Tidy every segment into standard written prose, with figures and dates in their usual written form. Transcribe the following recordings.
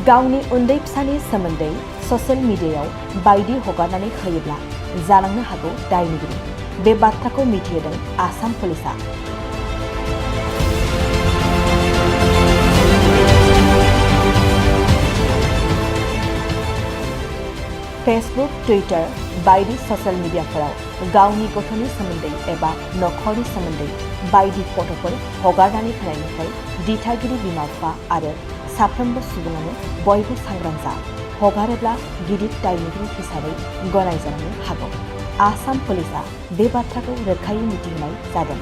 गावनि उन्दै फिसानि सोमोन्दै ससियेल मिडियायाव बायदि हगारनानै होयोब्ला जालांनो हागौ दायनिगिरि। बे बाथ्राखौ मिथिहोदों आसाम पुलिसा। फेसबुक, टुइटार बायदि ससियेल मिडियाफोराव गावनि गथ'नि सोमोन्दै एबा नखरनि सोमोन्दै बायदि फट'फोर हगारनानै होनायनिफ्राय दिथागिरि बिमा-बिफा आरो साफ्रोमबो सुबुङानो बयबो सांग्रां जा। हगारोब्ला गिदिर दायनिगिरि हिसाबै गनायजानो हागौ। आसाम पुलिसा बे बाथ्राखौ रोखायै मिथिहोनाय जादों।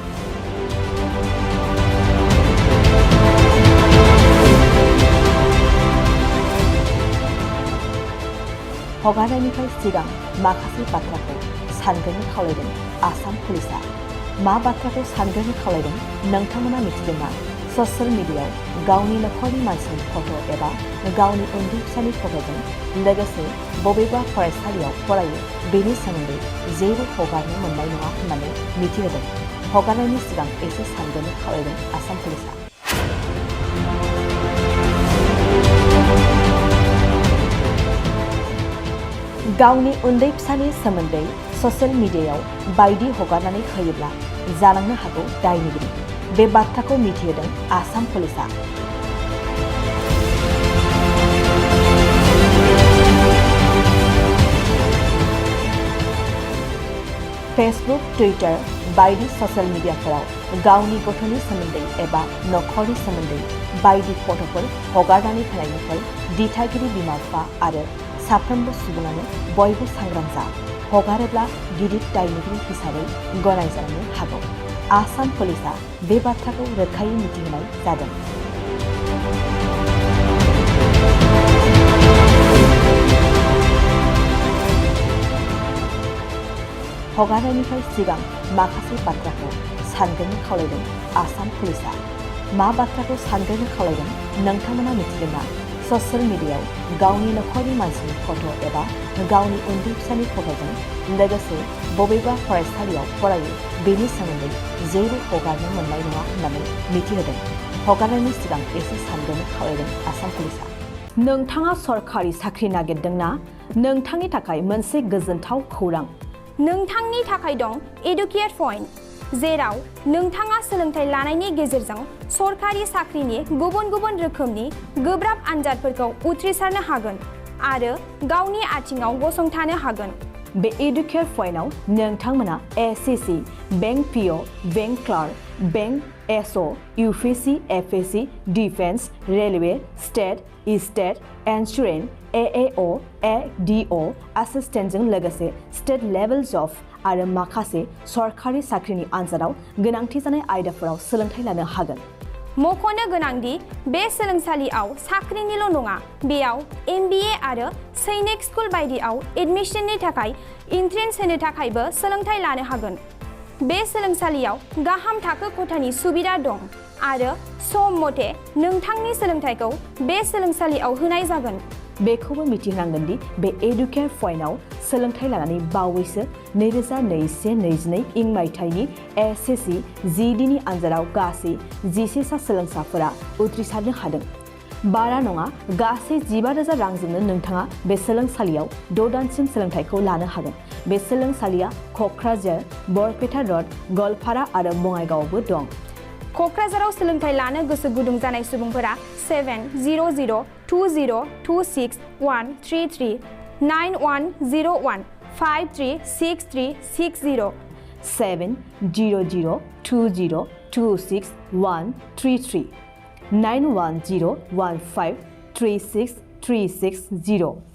हगारनायनिफ्राय सिगां माखासे बाथ्राखौ सानग्रोनो खावलायदों आसाम पुलिसा। मा बाथ्राखौ सानग्रोनो खावलायदों नोंथांमोना मिथिदोंना? ससियेल मिडियायाव गावनि नखरनि मानसिनि फट' एबा गावनि उन्दै फिसानि फट'जों लोगोसे बबेबा फरायसालियाव फरायो बेनि सोमोन्दै जेबो हगारनो मोननाय नङा होननानै मिथिहोदों। हगारनायनि सिगां एसे सानग्रोनो खावलायदों आसाम पुलिसा। गावनि उन्दै फिसानि सोमोन्दै ससियेल मिडियायाव बायदि हगारनानै होयोब्ला जालांनो हागौ दायनिगिरि। बे बाथ्राखौ मिथिहोदों आसाम पुलिसा। फेसबुक, टुइटार बायदि ससियेल मिडियाफोराव गावनि गथ'नि सोमोन्दै एबा नखरनि सोमोन्दै बायदि फट'फोर हगारनानै होनायनिफ्राय दिथागिरि बिमा-बिफा आरो साफ्रोमबो सुबुङानो बयबो सांग्रां जा। हगारोब्ला गिदिर दायनिगिरि हिसाबै गनायजानो हागौ। आसाम पुलिसा बे बाथ्राखौ रोखायै मिथिहोनाय जादों। हगारनायनिफ्राय सिगां माखासे बाथ्राखौ सानग्रोनो खावलायदों आसाम पुलिसा। मा बाथ्राखौ सानग्रोनो खावलायदों नोंथांमोना मिथिदोंना? ससियेल मिडियायाव गावनि नखरनि मानसिनि फट' एबा गावनि उन्दै फिसानि फट'जों लोगोसे बबेबा फरायसालियाव फरायो बेनि सोमोन्दै जेबो हगारनो मोननाय नङा होननानै मिथिहोदों। हगारनायनि सिगां एसे सानग्रोनो खावलायदों आसाम पुलिसा। नोंथाङा सरखारि साख्रि नागिरदोंना? नोंथांनि थाखाय मोनसे गोजोनथाव खौरां। नोंथांनि थाखाय दं एडुकेट पइन्ट, जेराव नोंथाङा सोलोंथाइ लानायनि गेजेरजों सरखारि साख्रिनि गुबुन गुबुन रोखोमनि गोब्राब आनजादफोरखौ उथ्रिसारनो हागोन आरो गावनि आथिङाव गसंथानो हागोन। बे एडुकेट पइन्टआव नोंथांमोना SSC, bank PO, bank clerk, bank SO, UPSC, FSC, defence, railway, state insurance, AAO, ADO एसिस्टेन्टजों लोगोसे स्टेट लेभेल जब आरो माखासे सरखारि साख्रिनि आनजादाव गोनांथि जानाय आयदाफोराव सोलोंथाइ लानो हागोन। मख'नो गोनांदि बे सोलोंसालियाव साख्रिनिल' नङा, बेयाव MBA आरो सैनिक स्कुल बायदियाव एडमिशननि थाखाय एन्ट्रेन्स होनो थाखायबो सोलोंथाइ लानो हागोन। बे सोलोंसालियाव गाहाम थाखो खथानि सुबिदा दं आरो सम मथे नोंथांनि सोलोंथाइखौ बे सोलोंसालियाव होनाय जागोन। बेखौबो मिथिनांगोन दि बे एडुकेट पइन्टआव सोलोंथाइ लानानै बावैसो 2021-22 इं मायथाइनि एसएससि GDनि आनजादाव गासै 11 सा सोलोंसाफोरा उथ्रिसारनो हादों। बारा नङा, गासै 15,000 रांजोंनो नोंथाङा बे सोलोंसालियाव 6 दानसिम सोलोंथाइखौ लानो हागोन। बे सोलोंसालिया क'क्राझार, बरपेटा र'ड, गवालपारा आरो बङाइगावआवबो दं। क'क्राझाराव सोलोंथाइ लानो गोसो गुदुं जानाय सुबुंफोरा 700-226-133 9101-536360 700-226-133 9101536360